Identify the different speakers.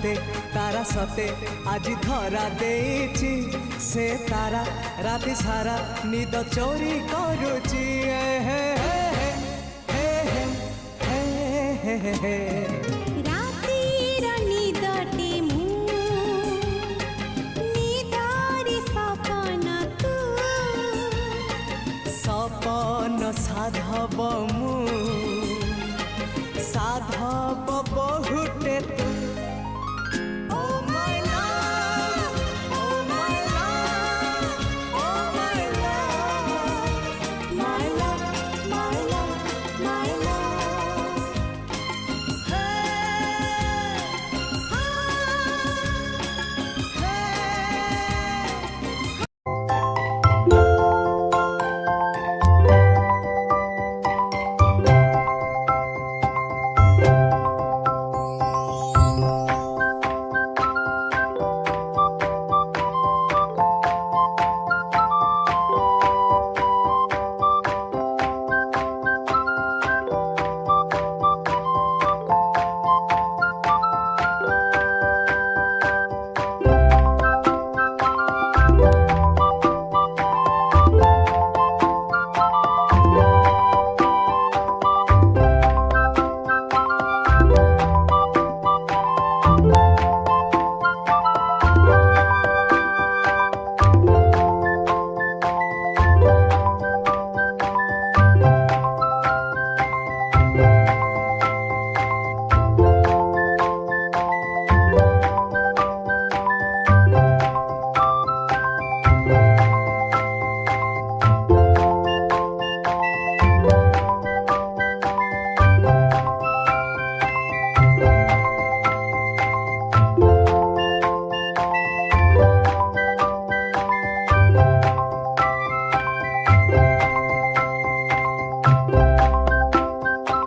Speaker 1: मते तारा सते आज धरा देछि से तारा राति सारा निद चोरी करुची हे हे हे हे हे हे हे
Speaker 2: रातिर निदटे मु निदारी सपन तू
Speaker 1: सपन साधव मु